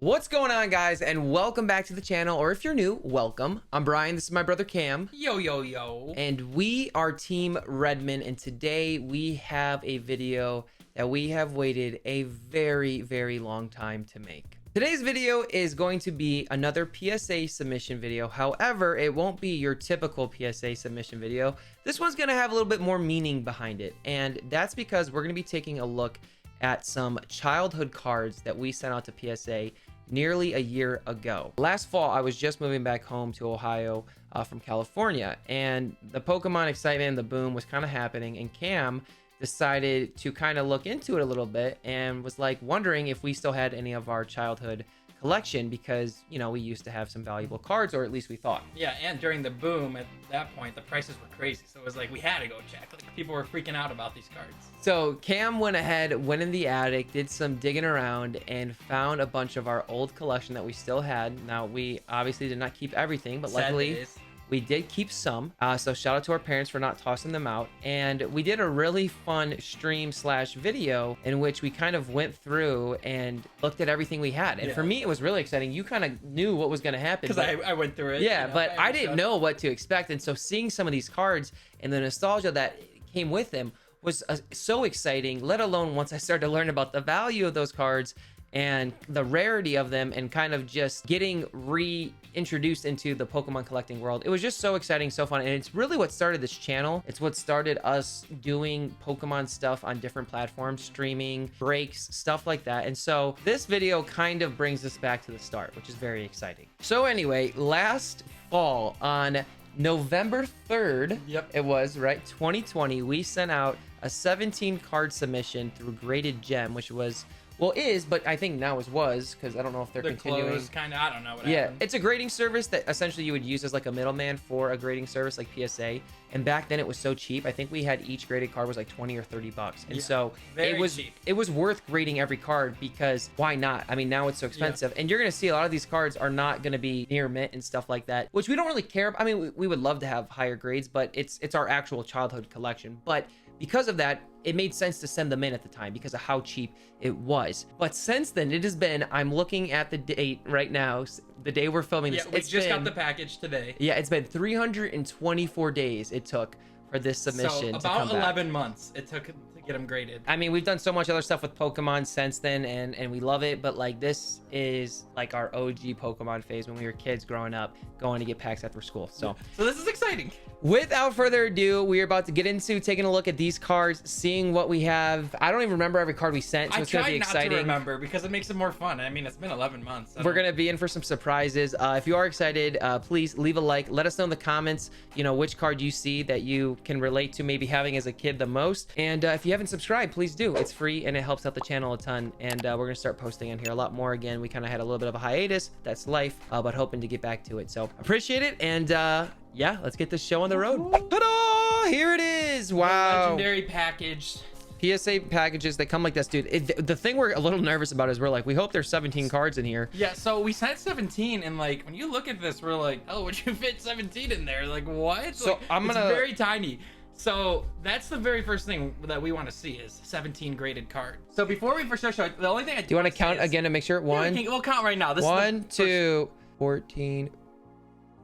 What's going on, guys, and welcome back to the channel, or if you're new, welcome. I'm Brian, this is my brother Cam. Yo. And we are Team Redmon, and today we have a video that we have waited a very long time to make. Today's video is going to be another PSA submission video. However, it won't be your typical PSA submission video. This one's gonna have a little bit more meaning behind it, and that's because we're gonna be taking a look at some childhood cards that we sent out to PSA nearly a year ago. Last fall, I was just moving back home to Ohio from California, and the Pokemon excitement and the boom was kind of happening, and Cam decided to kind of look into it a little bit and was like wondering if we still had any of our childhood collection, because you know we used to have some valuable cards, or at least we thought. Yeah, and during the boom at that point, the prices were crazy, so it was like we had to go check. Like, people were freaking out about these cards. So Cam went ahead, went in the attic, did some digging around, and found a bunch of our old collection that we still had. Now, we obviously did not keep everything, but luckily we did keep some. So shout out to our parents for not tossing them out. And we did a really fun stream / video in which we kind of went through and looked at everything we had. And for me, it was really exciting. You kind of knew what was going to happen. Because I went through it. Yeah, but I didn't know what to expect. And so seeing some of these cards and the nostalgia that came with them was so exciting, let alone once I started to learn about the value of those cards and the rarity of them, and kind of just getting reintroduced into the Pokemon collecting world. It was just so exciting, so fun, and it's really what started this channel. It's what started us doing Pokemon stuff on different platforms, streaming, breaks, stuff like that. And so this video kind of brings us back to the start, which is very exciting. So anyway, last fall on November 3rd, it was, right, 2020, we sent out a 17 card submission through Graded Gem, which was, well, but I think now was, because I don't know if they're continuing. Closed, kind of, I don't know what happened. It's a grading service that essentially you would use as like a middleman for a grading service like PSA. And back then it was so cheap. I think we had each graded card was like 20 or 30 bucks. And so it was worth grading every card, because why not? I mean, now it's so expensive. And you're going to see a lot of these cards are not going to be near mint and stuff like that, which we don't really care about. I mean, we would love to have higher grades, but it's our actual childhood collection. But because of that, it made sense to send them in at the time because of how cheap it was. But since then, it has been, I'm looking at the date right now, the day we're filming this. Yeah, we just got the package today. Yeah, it's been 324 days it took for this submission to come back. About 11 months it took to get them graded. I mean, we've done so much other stuff with Pokemon since then, and we love it, but like this is like our OG Pokemon phase when we were kids growing up, going to get packs after school. So this is exciting. Without further ado, we are about to get into taking a look at these cards, seeing what we have. I don't even remember every card we sent, so it's going to be exciting. I tried not to remember because it makes it more fun. I mean, it's been 11 months. We're going to be in for some surprises. If you are excited, please leave a like. Let us know in the comments, you know, which card you see that you can relate to maybe having as a kid the most. And if you haven't subscribed, please do. It's free and it helps out the channel a ton. And we're going to start posting on here a lot more. Again, we kind of had a little bit of a hiatus. That's life, but hoping to get back to it. So appreciate it. And yeah, let's get this show on the road. Ta-da! Here it is. Wow. Legendary package. PSA packages that come like this, dude. The thing we're a little nervous about is we're like, we hope there's 17 cards in here. Yeah, so we sent 17, and like when you look at this, we're like, oh, would you fit 17 in there? Like, what? So like, it's very tiny. So that's the very first thing that we want to see is 17 graded cards. So before we first show it, the only thing I do you want to count again to make sure? We'll count right now. This 1, 2, 14,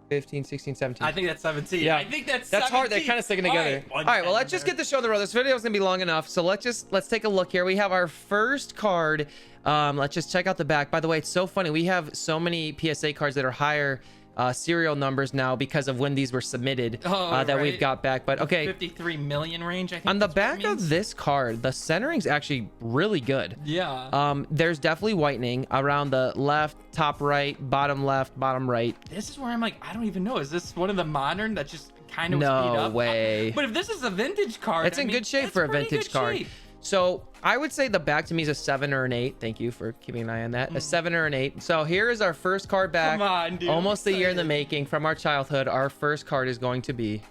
15, 16, 17. I think that's 17. Yeah, I think that's 17. hard. They're kind of sticking together. All right, well, let's just get the show on the road. This video is gonna be long enough, so let's take a look here. We have our first card. Let's just check out the back. By the way, it's so funny. We have so many PSA cards that are higher serial numbers now because of when these were submitted that we've got back. But okay, 53 million range, I think. On the back of this card, the centering's actually really good. Yeah. There's definitely whitening around the left, top right, bottom left, bottom right. This is where I'm like, I don't even know. Is this one of the modern that just kind of speed up? No way. But if this is a vintage card, it's in good shape for a vintage card. So I would say the back to me is a 7 or an 8. Thank you for keeping an eye on that. A 7 or an 8. So here is our first card back. Come on, dude. Almost a year in the making from our childhood. Our first card is going to be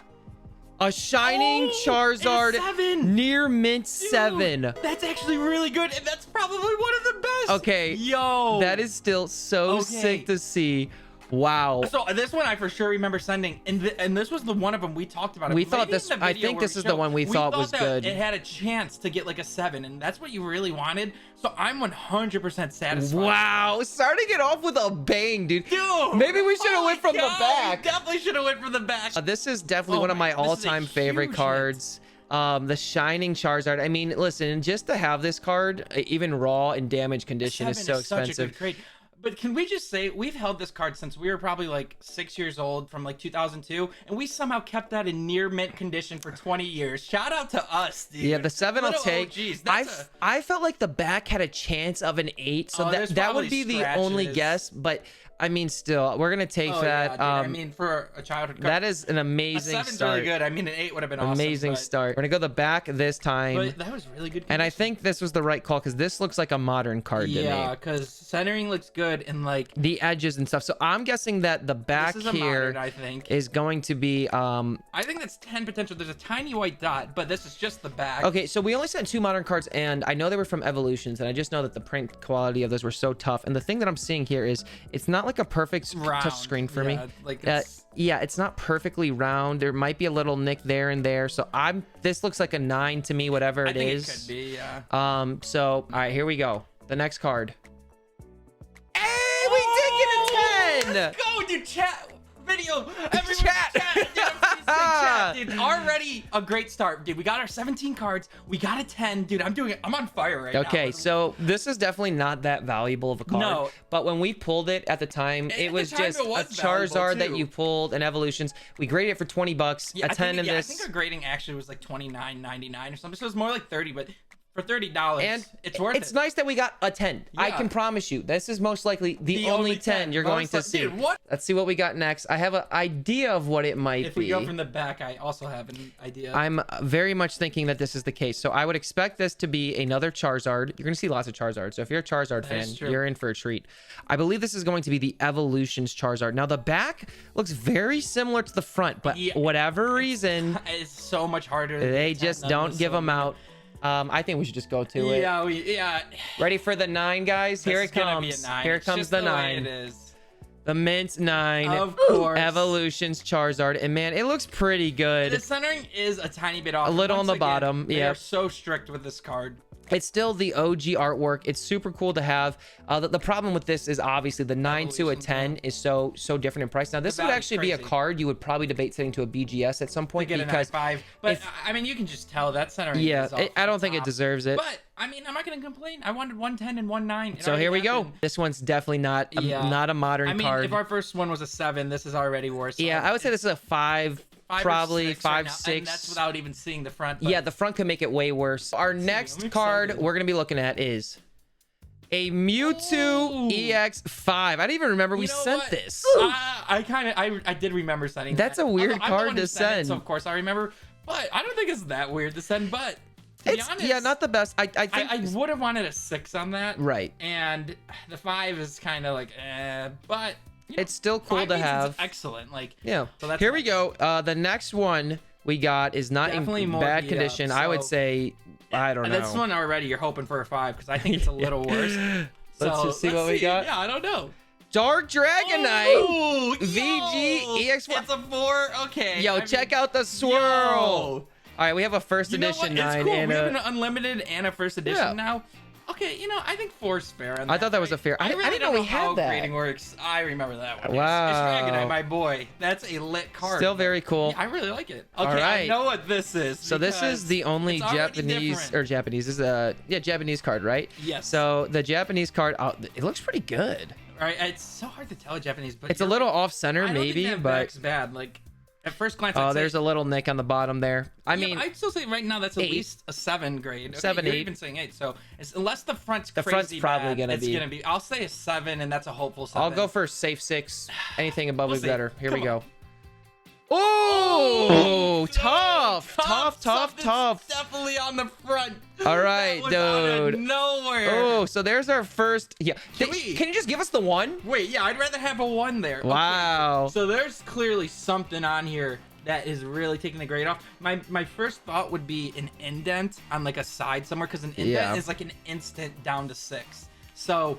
a Shining Charizard near mint 7. That's actually really good, and that's probably one of the best. Okay. Yo. That is still so sick to see. Wow. So this one I for sure remember sending, and this was the one of them we talked about. We Maybe thought in this. the I video think where this we is the one we thought was that good. It had a chance to get like a 7, and that's what you really wanted. So I'm 100% satisfied. Wow, starting it off with a bang, dude. Dude, Maybe we should have went from the back. We definitely should have went from the back. This is definitely one of my all-time favorite cards. The Shining Charizard. I mean, listen, just to have this card, even raw in damage condition, is so expensive. Such a good crate. But can we just say we've held this card since we were probably like 6 years old, from like 2002, and we somehow kept that in near mint condition for 20 years. Shout out to us, dude. Yeah, the 7 I'll take. OGs. I felt like the back had a chance of an 8, so that would be the only guess. But I mean, still, we're gonna take that. Yeah, dude. I mean, for a childhood card, that is an amazing a 7's start. really good. I mean, an 8 would have been awesome. Amazing start. We're gonna go the back this time. But that was really good. And I think this was the right call because this looks like a modern card to me. Yeah, because centering looks good and like the edges and stuff. So I'm guessing that the back here modern, I think, is going to be. I think that's 10 potential. There's a tiny white dot, but this is just the back. Okay, so we only sent 2 modern cards, and I know they were from Evolutions, and I just know that the print quality of those were so tough. And the thing that I'm seeing here is it's not like a perfect touch screen for me. Like yeah, it's not perfectly round. There might be a little nick there and there. So this looks like a 9 to me, whatever it is. I think it could be, yeah. So all right, here we go. The next card. Hey, we did get a 10. Let's go, dude. Chat video. Everyone chat. Dude, already a great start, dude. We got our 17 cards. We got a 10, dude. I'm on fire right now. Okay, so this is definitely not that valuable of a card. No. But when we pulled it at the time, it was just a Charizard that you pulled and Evolutions. We graded it for 20 bucks. Yeah, a 10 in this. I think our grading actually was like $29.99 or something. So it was more like 30, but for $30, and it's worth it. It's nice that we got a 10. Yeah. I can promise you, this is most likely the only 10 you're going to see. Dude, what? Let's see what we got next. I have an idea of what it might be. If we go from the back, I also have an idea. I'm very much thinking that this is the case. So I would expect this to be another Charizard. You're going to see lots of Charizard. So if you're a Charizard fan, you're in for a treat. I believe this is going to be the Evolutions Charizard. Now, the back looks very similar to the front, but whatever reason, it's so much harder. They just don't give them out. I think we should just go to it. Yeah. Ready for the 9, guys? Here it comes. Here comes the 9. It is. The mint 9. Of course. Evolutions Charizard. And man, it looks pretty good. The centering is a tiny bit off. A little on the bottom. They are so strict with this card. It's still the OG artwork. It's super cool to have. The problem with this is obviously the 9 to a 10 is so different in price. Now this would actually be a card you would probably debate setting to a BGS at some point because 5. But I mean, you can just tell that centering. Yeah, I don't think it deserves it. But I mean, I'm not gonna complain. I wanted 110 and 19. So here we go. This one's definitely not a modern card. If our first one was a 7, this is already worse. Yeah, I would say this is a 5. Probably 5, 6. And that's without even seeing the front. Yeah, the front could make it way worse. Our next card we're gonna be looking at is a Mewtwo EX-5. I didn't even remember we sent this. I did remember sending. That's a weird card to send. So of course I remember, but I don't think it's that weird to send. But to be honest, not the best. I think I would have wanted a 6 on that. Right. And the 5 is kind of like, but. It's still cool to have. It's excellent. Like, yeah. So that's here we go. The next one we got is not in bad condition. I would say, I don't know. This one already, you're hoping for a 5 because I think it's a little worse. Let's just see what we got. Yeah, I don't know. Dark Dragonite VG EX1. It's a 4. Okay. Yo, check out the swirl. All right, we have a first edition 9 it's cool. and we have an unlimited and a first edition now. Okay, I think 4's fair. I thought that was a fair. I really didn't know we had that. Grading works. I remember that one. Wow. It's Dragonite, my boy. That's a lit card. Still very cool. Yeah, I really like it. Okay, all right. I know what this is. So this is the only Japanese This is a Japanese card, right? Yes. So the Japanese card, it looks pretty good. All right, it's so hard to tell Japanese, but it's a little off center, maybe, but it's bad. Like. At first glance, there's a little nick on the bottom there. I mean, I'd still say right now that's at least a 7 grade. Okay, 7, 8. You're even saying 8. So unless the front's crazy front's probably bad, gonna be. It's gonna be. I'll say a 7, and that's a hopeful 7. I'll go for a safe 6. Anything above is better. Here we go. Oh, tough. Definitely on the front. All right, dude. Out of nowhere. Oh, so there's our first. Yeah. Can you just give us the 1? Wait, yeah, I'd rather have a 1 there. Wow. Okay. So there's clearly something on here that is really taking the grade off. My first thought would be an indent on like a side somewhere because an indent is like an instant down to 6. So,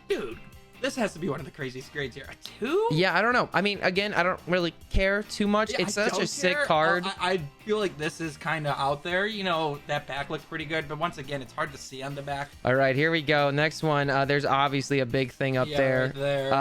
dude. This has to be one of the craziest grades here. A 2? Yeah, I don't know. I mean, again, I don't really care too much. Yeah, it's I such a don't sick care. card. I feel like this is kind of out there. You know, that back looks pretty good, but once again, it's hard to see on the back. All right, here we go. Next one. There's obviously a big thing up there. Right there.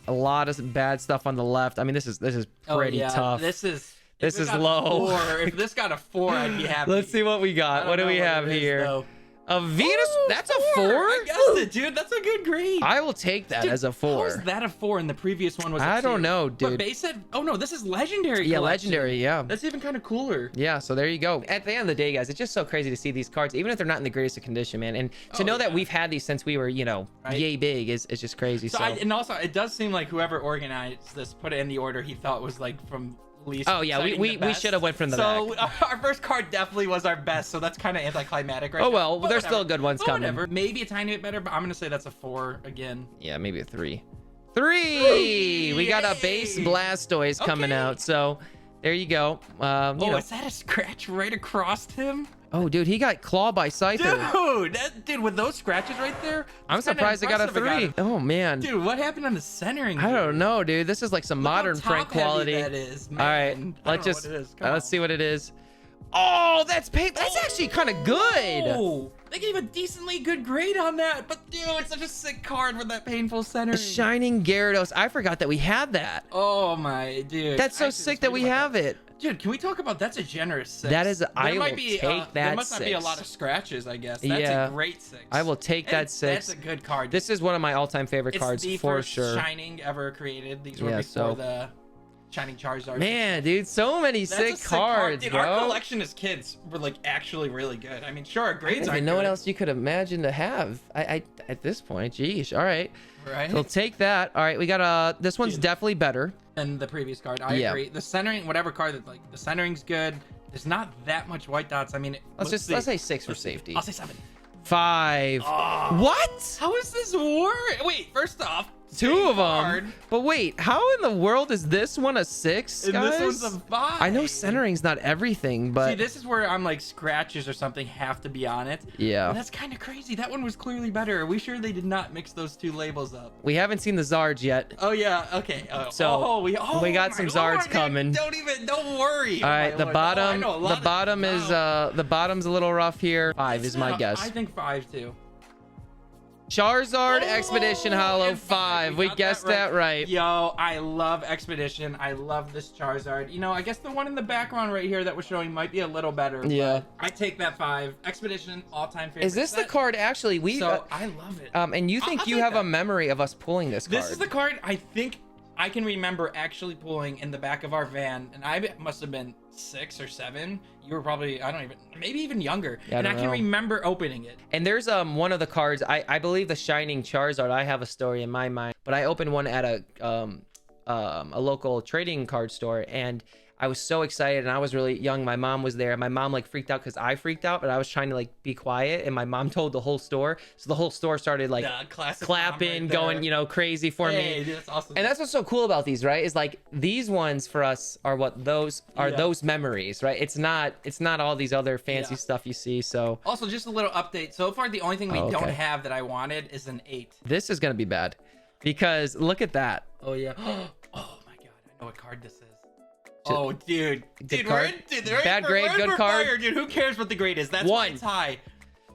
A lot of bad stuff on the left. I mean, this is pretty tough. This is low. If this got a 4, I'd be happy. Let's see what we got. What do we have here? A Venus? Ooh, that's a 4? I guessed it, dude. That's a good grade. I will take that as a 4. How is that a 4 and the previous one was a 2? I don't know, dude. But base said, oh no, this is legendary. Yeah, collection. legendary, yeah. That's even kind of cooler. Yeah, so there you go. At the end of the day, guys, it's just so crazy to see these cards, even if they're not in the greatest of condition, man. And to know that we've had these since we were, you know, yay big is just crazy. So, and also, it does seem like whoever organized this put it in the order he thought was like from least. Oh yeah, we should have went from the back. So our first card definitely was our best, so that's kind of anticlimactic, right? Oh well, but there's still good ones coming. Whatever. Maybe a tiny bit better, but I'm gonna say that's a 4 again. Yeah, maybe a 3. 3! We got a base Blastoise coming out, so there you go. Is that a scratch right across him? Oh, dude, he got clawed by Scyther. Dude, with those scratches right there, I'm surprised I got a 3. Oh man, dude, what happened on the centering? I don't know, dude. This is like some modern print quality. That is, man. All right, let's see what it is. Oh, that's paint. That's actually kind of good. Oh, they gave a decently good grade on that, but dude, it's such a sick card with that painful centering. Shining Gyarados. I forgot that we had that. Oh my dude. That's so sick that we have it. Dude, can we talk about that's a generous 6? That is, I will take that There must 6. not be a lot of scratches, I guess. That's a great 6. I will take that 6. That's a good card. This is one of my all-time favorite cards for sure. It's the first Shining ever created. These were before the Shining Charizard. Man, dude, so many sick cards, dude, bro. Our collection as kids were like actually really good. I mean, sure, our grades aren't know good. what else you could imagine to have. I at this point, geez. All right. Right. We'll take that. All right, we got this one's definitely better than the previous card. I agree. The centering, whatever card that the centering's good. There's not that much white dots. I mean, let's say 6 for safety. I'll say 7. 5. What? How is this work? Wait, first off, 2 of them. But wait, how in the world is this one a 6, guys? And this one's a 5. I know centering's not everything, but see, this is where I'm like scratches or something have to be on it. Yeah. And that's kind of crazy. That one was clearly better. Are we sure they did not mix those 2 labels up? We haven't seen the Zards yet. Oh yeah. Okay. We got some Zards coming. Don't worry. All right, the bottom's a little rough here. 5 is my guess. I think 5 too. Charizard Expedition Hollow 5. We guessed that right. Yo, I love Expedition. I love this Charizard. You know, I guess the one in the background right here that we're showing might be a little better. Yeah. I take that 5. Expedition, all-time favorite. Is this the card actually? I love it. And you think you have a memory of us pulling this card? This is the card I think I can remember actually pulling in the back of our van, and I must have been 6 or 7. You were probably, maybe even younger. Yeah, I can remember opening it. And there's one of the cards, I believe the Shining Charizard, I have a story in my mind, but I opened one at a local trading card store, and I was so excited, and I was really young. My mom was there. My mom like freaked out because I freaked out, but I was trying to like be quiet, and my mom told the whole store. So the whole store started like clapping, going, crazy for me. Dude, that's awesome. And that's what's so cool about these, right? Is like these ones for us are those memories, right? It's not all these other fancy stuff you see. So also just a little update. So far, the only thing we don't have that I wanted is an 8. This is gonna be bad because look at that. Oh yeah. Oh my god, I know what card this is. Oh, dude, good bad grade, good card. Fire, dude, who cares what the grade is? That's 1. It's high.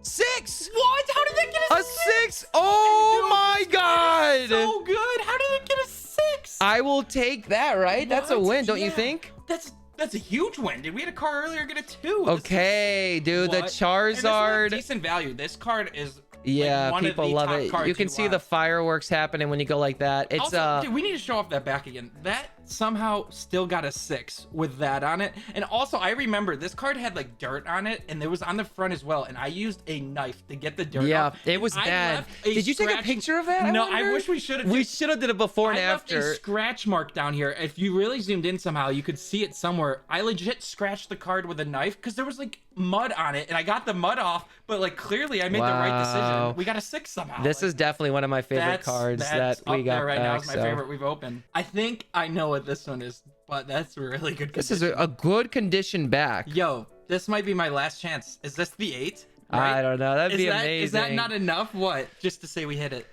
6. What? How did they get a 6? Oh my god! So good. How did it get a 6? I will take that. Right? That's a win, don't you think? That's a huge win, dude. We had a card earlier get a 2. Okay, dude, the Charizard. And this is decent value. This card is. Yeah, like people love it. You can see the fireworks happening when you go like that. It's also, dude, we need to show off that back again. That somehow still got a 6 with that on it. And also, I remember this card had like dirt on it, and it was on the front as well. And I used a knife to get the dirt off. Yeah, it was bad. Did you take a picture of that? No, I wish we should have. We should have did it before and after. I left a scratch mark down here. If you really zoomed in somehow, you could see it somewhere. I legit scratched the card with a knife because there was like mud on it, and I got the mud off. But like clearly, I made the right decision. We got a 6 somehow. This is definitely one of my favorite cards that we got right back. Now is my favorite we've opened. I think I know what this one is, but that's really good condition. This is a good condition back. Yo, this might be my last chance. Is this the 8? Right? I don't know. That'd be amazing. Is that not enough? What? Just to say we hit it.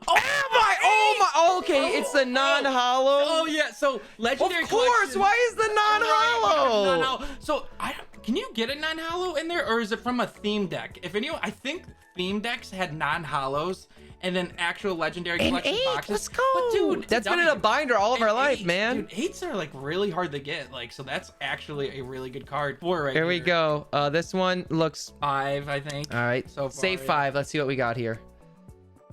Oh it's the non-hollow. Oh yeah, so legendary. Of course. Collection. Why is the non-hollow? No. So can you get a non-hollow in there, or is it from a theme deck? If anyone, I think theme decks had non-hollows and then actual legendary collection boxes. Let's go. But dude, that's been in a binder all of our life, man. Dude, 8s are like really hard to get. Like, so that's actually a really good card. 4 right here we go. This one looks 5, I think. All right. So far, say 5. Let's see what we got here.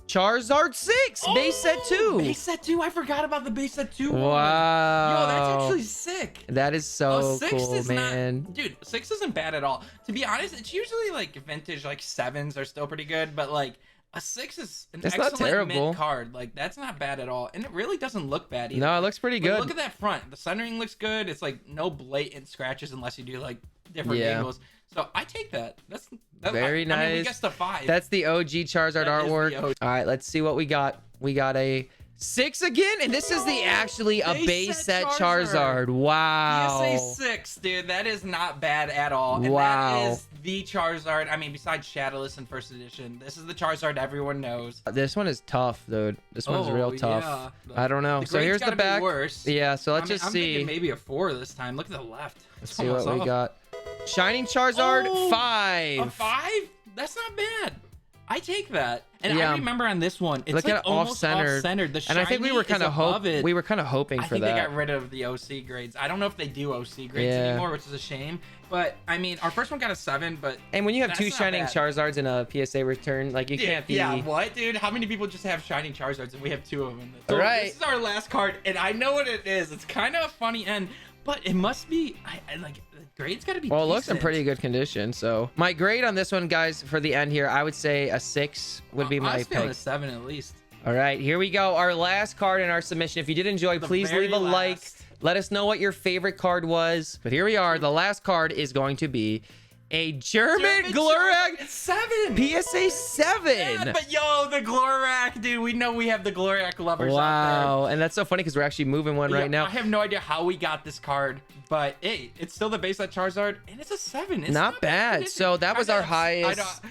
Charizard 6, base set 2. Base set 2. I forgot about the base set 2. Wow. Yo, that's actually sick. That is so cool, man. Dude, 6 isn't bad at all. To be honest, it's usually like vintage, like 7s are still pretty good, but like a 6 is an excellent mint card. Like, that's not bad at all. And it really doesn't look bad either. No, it looks pretty good. Look at that front. The centering looks good. It's like no blatant scratches unless you do like different angles. So I take that. That's very nice. I mean, we guessed a 5. That's the OG Charizard artwork. All right, let's see what we got. We got a 6 again, and this is actually a base set Charizard. Wow. PSA 6, dude. That is not bad at all. And wow. that is the Charizard. I mean, besides Shadowless in first edition, this is the Charizard everyone knows. This one is tough, dude. This one's real tough. Yeah. I don't know. So here's the back. Worse. Yeah, so let's just I'm see. thinking maybe a 4 this time. Look at the left. Let's see what we got. Shining Charizard 5. A 5? That's not bad. I take that. And yeah. I remember on this one, it's look like at almost off-centered. The and I think we were kind of hoping I think they got rid of the OC grades. I don't know if they do OC grades anymore, which is a shame. But I mean, our first one got a 7, but and when you have 2 Shining Charizards in a PSA return, like you can't be. Yeah, what, dude? How many people just have Shining Charizards and we have 2 of them? So right. This is our last card, and I know what it is. It's kind of a funny end, but it must be. I like. Grade's got to be well, it decent. looks in pretty good condition. So my grade on this one, guys, for the end here, I would say a 6 would be my pick. A 7 at least. All right, here we go. Our last card in our submission. If you did enjoy, please leave a like. Let us know what your favorite card was. But here we are. The last card is going to be a German Glorak 7. PSA 7. Yeah, but yo, the Glorak, dude. We know we have the Glorak lovers out there. And that's so funny because we're actually moving one right now. I have no idea how we got this card, but hey, it's still the base set Charizard, and it's a 7. It's not bad. So that was our highest.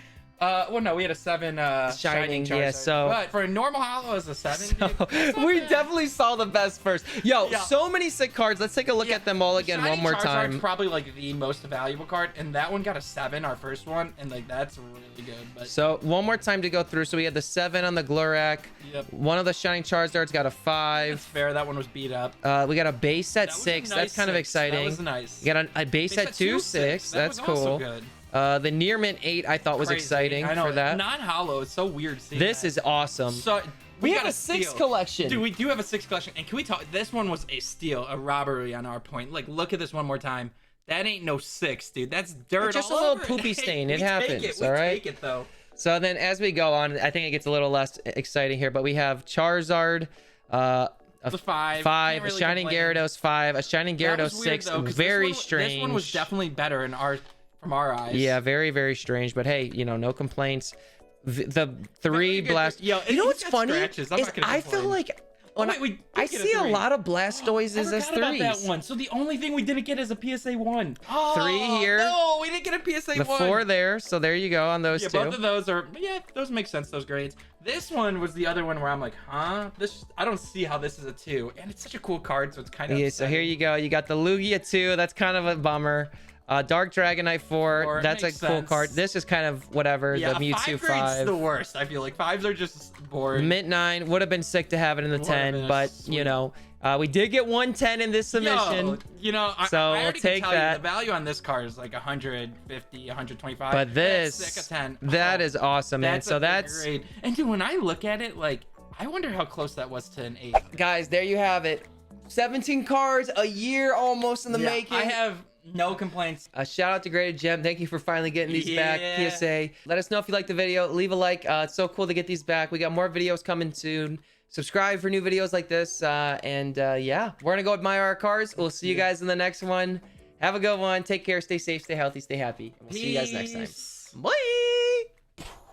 Well, no, we had a 7 Shining Charizard. Yeah, so but for a normal hollow, it's a 7. We definitely saw the best first. Yo, so many sick cards. Let's take a look at them all again one more time. Probably like the most valuable card, and that one got a 7, our first one, and like that's really good. But so one more time to go through. So we had the 7 on the Glorak. Yep. One of the Shining Charizards got a 5. That's fair. That one was beat up. We got a base set 6. That's kind of exciting. That was nice. You got a base set 2 6. That's cool. Also good. The near mint 8 I thought was exciting for that. Non-hollow, it's so weird seeing this is awesome. So we have a 6 collection. Dude, we do have a 6 collection. And can we talk? This one was a steal, a robbery on our point. Like, look at this one more time. That ain't no 6, dude. That's dirt. It's just all a little over poopy stain. It happens. We all right. take it though. So then, as we go on, I think it gets a little less exciting here. But we have Charizard. A 5, a Shining Gyarados 5, a Shining Gyarados 6. Though, very strange. This one was definitely better from our eyes. Yeah, very, very strange. But hey, you know, no complaints. The 3 Blast. Yo, you know what's funny? I feel like I see a lot of Blastoises as 3s. About that one. So the only thing we didn't get is a PSA 1. 3 here. No, we didn't get a PSA 1. The 4 there. So there you go on those 2. Both of those are, those make sense, those grades. This one was the other one where I'm like, huh? I don't see how this is a 2. And it's such a cool card, so it's kind of upsetting. So here you go. You got the Lugia 2. That's kind of a bummer. Dark Dragonite 4. That's a cool card. This is kind of whatever. The Mewtwo 5. The worst. I feel like 5s are just boring. Mint 9 would have been sick to have it in the 10, but you know, we did get 110 in this submission. Yo, you know, so I we'll take that. The value on this card is like 150, 125. But this, that's sick, a 10. That is awesome, man. So that's great. And dude, when I look at it, like, I wonder how close that was to an 8. Guys, there you have it. 17 cards, a year almost in the making. I have no complaints. A shout out to Graded Gem. Thank you for finally getting these back. PSA. Let us know if you liked the video. Leave a like. It's so cool to get these back. We got more videos coming soon. Subscribe for new videos like this. Yeah, we're gonna go admire our cars. We'll see you guys in the next one. Have a good one. Take care. Stay safe. Stay healthy. Stay happy. We'll see you guys next time. Bye.